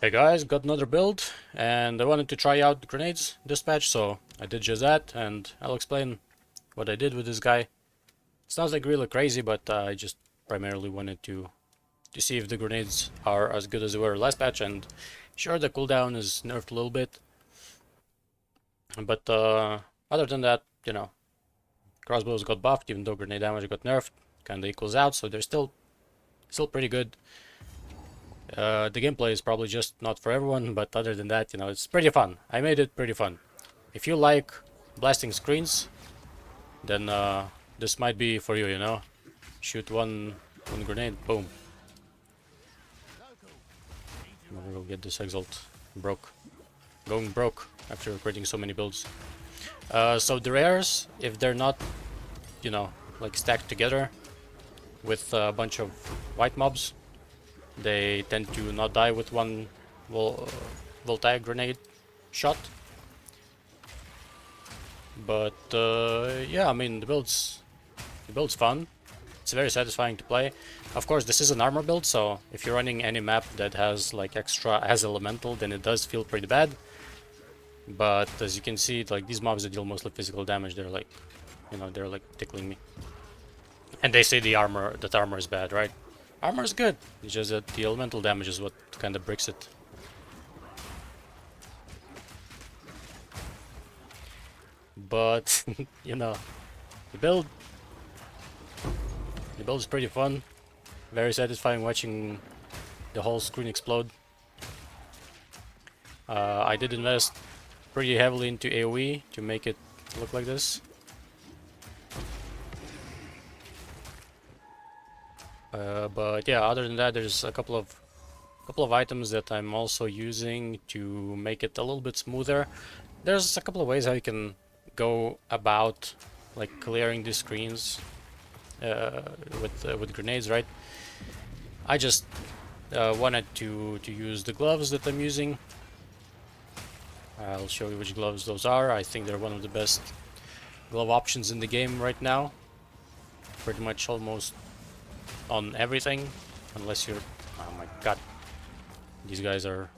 Hey guys, got another build, and I wanted to try out grenades this patch, so I did just that, and I'll explain what I did with this guy. It sounds like really crazy, but I just primarily wanted to see if the grenades are as good as they were last patch, and sure, the cooldown is nerfed a little bit, but other than that, crossbows got buffed, even though grenade damage got nerfed, kinda equals out, so they're still pretty good. The gameplay is probably just not for everyone, but other than that, it's pretty fun. I made it pretty fun. If you like blasting screens, then this might be for you. Shoot one grenade, boom. I'm gonna go get this exalt. Going broke after creating so many builds. So the rares, if they're not, like stacked together with a bunch of white mobs, they tend to not die with one voltaic grenade shot. But yeah, I mean the build's fun. It's very satisfying to play. Of course, this is an armor build, so if you're running any map that has like extra as elemental, then it does feel pretty bad. But as you can see, like these mobs that deal mostly physical damage, they're like, they're like tickling me. And they say that armor is bad, right? Armor is good, it's just that the elemental damage is what kind of bricks it. But, the build is pretty fun. Very satisfying watching the whole screen explode. I did invest pretty heavily into AoE to make it look like this. But yeah, other than that, there's a couple of items that I'm also using to make it a little bit smoother. There's a couple of ways how you can go about like clearing these screens with grenades, right? I just wanted to use the gloves that I'm using. I'll show you which gloves those are. I think they're one of the best glove options in the game right now. Pretty much almost on everything, unless you're... Oh my god. These guys are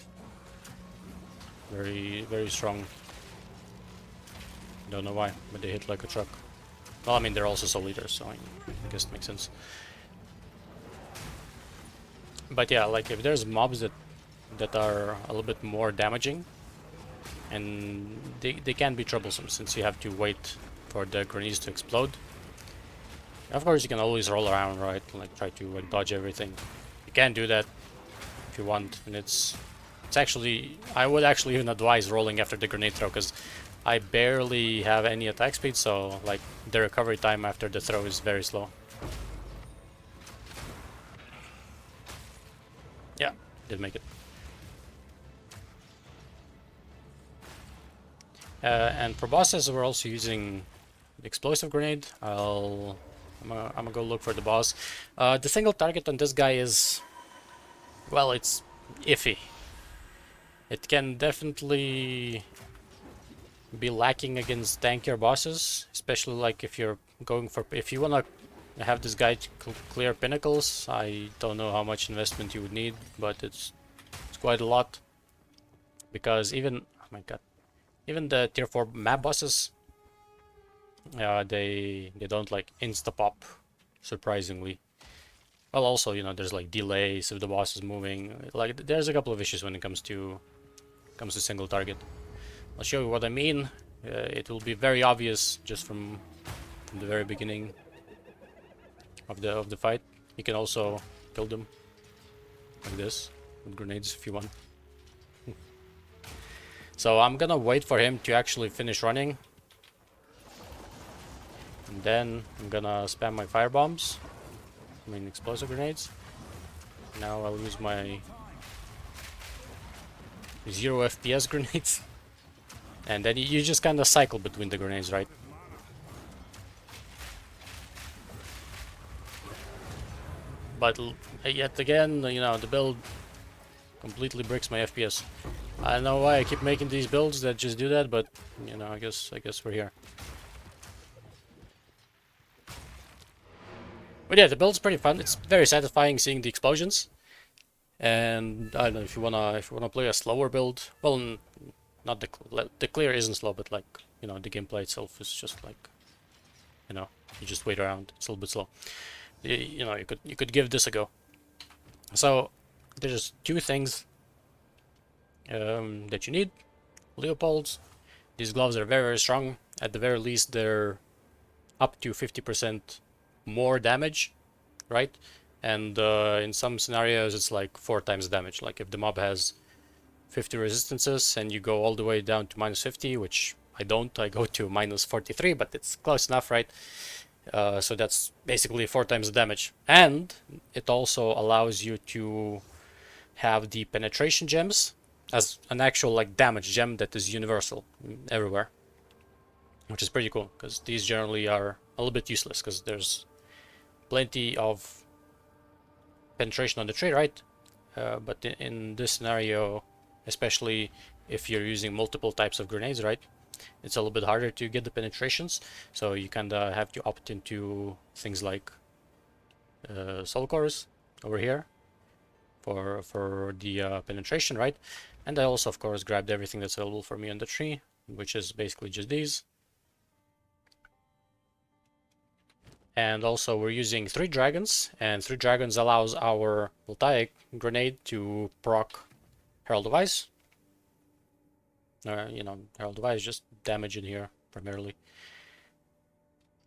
very, very strong. Don't know why, but they hit like a truck. Well, I mean, they're also soul eaters, so I guess it makes sense. But yeah, like if there's mobs that are a little bit more damaging, and they can be troublesome since you have to wait for the grenades to explode. Of course, you can always roll around, right? Like try to like dodge everything. You can do that if you want, and it's actually, I would actually even advise rolling after the grenade throw, because I barely have any attack speed, so like the recovery time after the throw is very slow. Yeah, did make it. And for bosses, we're also using explosive grenade. I'm gonna go look for the boss. The single target on this guy is, well, it's iffy. It can definitely be lacking against tankier bosses, especially like if you're going for, if you wanna have this guy to clear pinnacles. I don't know how much investment you would need, but it's quite a lot, because even, oh my god, even the tier 4 map bosses, they don't like insta pop, surprisingly. Well, also, there's like delays if the boss is moving. Like there's a couple of issues when it comes to single target. I'll show you what I mean. It will be very obvious just from the very beginning of the fight. You can also kill them like this with grenades if you want. So I'm gonna wait for him to actually finish running, and then I'm gonna spam my fire bombs. I mean explosive grenades. Now I'll use my 0 FPS grenades. And then you just kind of cycle between the grenades, right? But yet again, the build completely breaks my FPS. I don't know why I keep making these builds that just do that, but I guess we're here. But yeah, the build's pretty fun. It's very satisfying seeing the explosions. And I don't know, if you wanna play a slower build, well, not the clear isn't slow, but like, you know, the gameplay itself is just like, you know, you just wait around. It's a little bit slow. You know, you could give this a go. So there's two things that you need. Leopolds. These gloves are very, very strong. At the very least, they're up to 50% more damage, right? And in some scenarios, it's like 4 times damage. Like if the mob has 50 resistances and you go all the way down to minus 50, which I don't, I go to minus 43, but it's close enough, right? So that's basically 4 times the damage. And it also allows you to have the penetration gems as an actual like damage gem that is universal everywhere, which is pretty cool because these generally are a little bit useless because there's plenty of penetration on the tree, right? But in this scenario, especially if you're using multiple types of grenades, right? It's a little bit harder to get the penetrations, so you kind of have to opt into things like soul cores over here for the penetration, right? And I also, of course, grabbed everything that's available for me on the tree, which is basically just these. And also we're using 3 dragons, and 3 dragons allows our voltaic grenade to proc Herald of Ice. You know, Herald of Ice just damage in here primarily.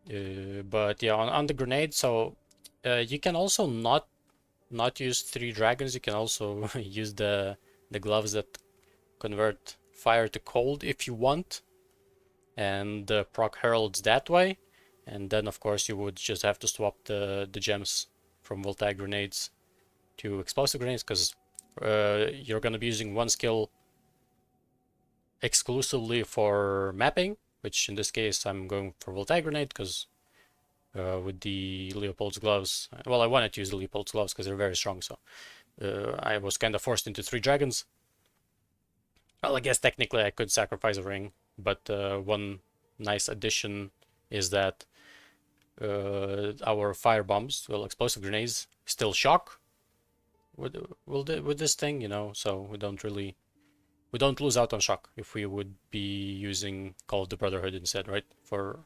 But yeah, on the grenade, so you can also not use 3 dragons. You can also use the gloves that convert fire to cold if you want, and proc heralds that way. And then of course you would just have to swap the gems from voltaic grenades to explosive grenades, because you're gonna be using one skill exclusively for mapping, which in this case I'm going for voltaic grenade because with the Leopold's gloves, well, I wanted to use the Leopold's gloves because they're very strong, so I was kind of forced into 3 dragons. Well, I guess technically I could sacrifice a ring, but one nice addition is that our fire bombs, well, explosive grenades, still shock with this thing, you know, so we don't lose out on shock if we would be using Call of the Brotherhood instead, right? For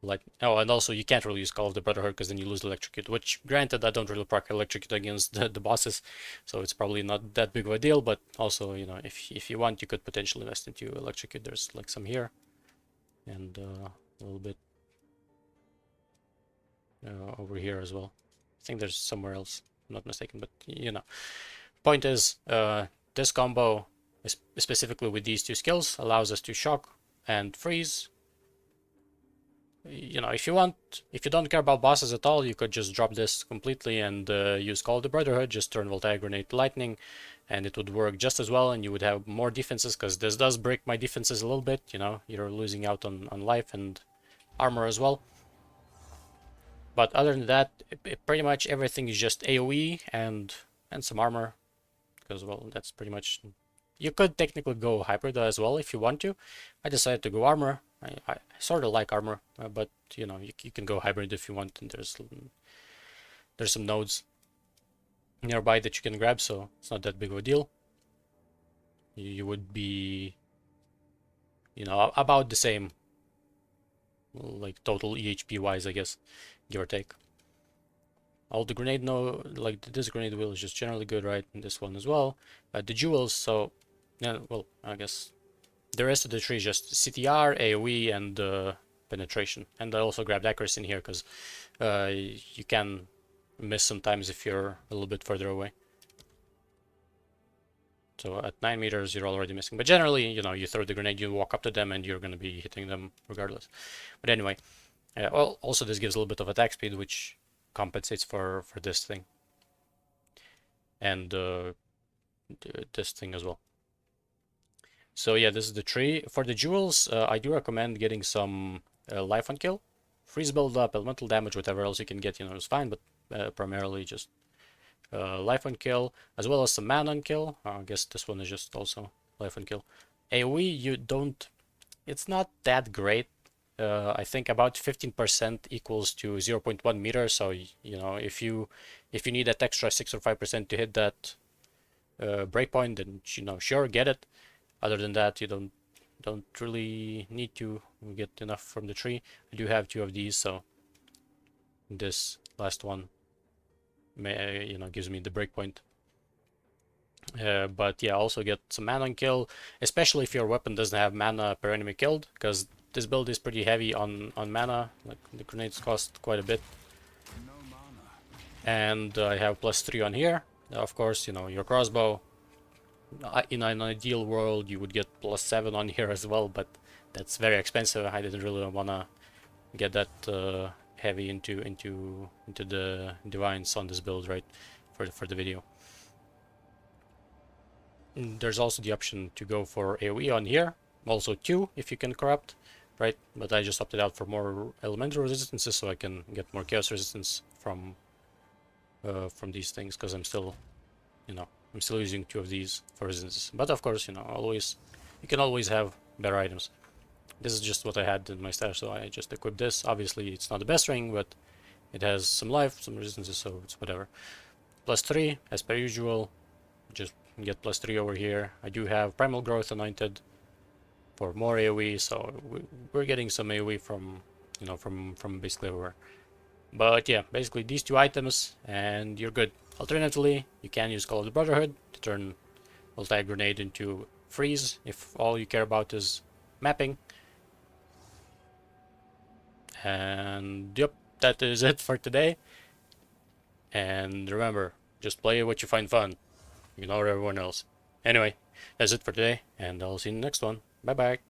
like, oh, and also you can't really use Call of the Brotherhood because then you lose electrocute, which granted I don't really proc electrocute against the bosses, so it's probably not that big of a deal, but also, you know, if you want, you could potentially invest into electrocute. There's like some here and a little bit over here as well. I think there's somewhere else, I'm not mistaken, but you know, point is this combo specifically with these 2 skills allows us to shock and freeze. You know, if you don't care about bosses at all, you could just drop this completely and use Call of the Brotherhood, just turn Voltaic Grenade to Lightning, and it would work just as well, and you would have more defenses, because this does break my defenses a little bit, you know, you're losing out on life and armor as well. But other than that, pretty much everything is just AoE and some armor, because, well, that's pretty much... You could technically go hybrid as well if you want to. I decided to go armor. I sort of like armor, but you know, you can go hybrid if you want, and there's some nodes nearby that you can grab, so it's not that big of a deal. You would be, you know, about the same, like total EHP wise, I guess, give or take. All the grenade, no, like this grenade wheel is just generally good, right? And this one as well. The jewels, so yeah, well, I guess the rest of the tree is just CTR, AoE, and penetration. And I also grabbed accuracy in here because you can miss sometimes if you're a little bit further away. So at 9 meters, you're already missing. But generally, you know, you throw the grenade, you walk up to them, and you're going to be hitting them regardless. But anyway, well, also this gives a little bit of attack speed, which compensates for this thing. And this thing as well. So yeah, this is the tree. For the jewels, I do recommend getting some life on kill. Freeze build-up, elemental damage, whatever else you can get, you know, is fine, but primarily just life on kill, as well as some mana on kill. I guess this one is just also life on kill. AoE, you don't... It's not that great. I think about 15% equals to 0.1 meters. So you know, if you need that extra 6 or 5% to hit that breakpoint, then you know, sure, get it. Other than that, you don't really need to get enough from the tree. I do have 2 of these, so this last one you know, gives me the breakpoint. But yeah, also get some mana on kill, especially if your weapon doesn't have mana per enemy killed, because this build is pretty heavy on mana. Like the grenades cost quite a bit. And I have +3 on here. Of course, you know, your crossbow. In an ideal world, you would get +7 on here as well, but that's very expensive. I didn't really wanna get that heavy into the divines on this build, right? For the video. There's also the option to go for AoE on here, also 2 if you can corrupt, right? But I just opted out for more elemental resistances so I can get more chaos resistance from these things, because I'm still, you know, I'm still using 2 of these for resistances. But of course, you know, you can always have better items. This is just what I had in my stash, so I just equipped this. Obviously, it's not the best ring, but it has some life, some resistances, so it's whatever. +3 as per usual. Just get +3 over here. I do have Primal Growth anointed for more AoE, so we're getting some AoE from, you know, from basically everywhere. But yeah, basically these 2 items and you're good. Alternatively, you can use Call of the Brotherhood to turn multi-grenade into freeze if all you care about is mapping. And yep, that is it for today. And remember, just play what you find fun. Ignore everyone else. Anyway, that's it for today, and I'll see you in the next one. Bye bye.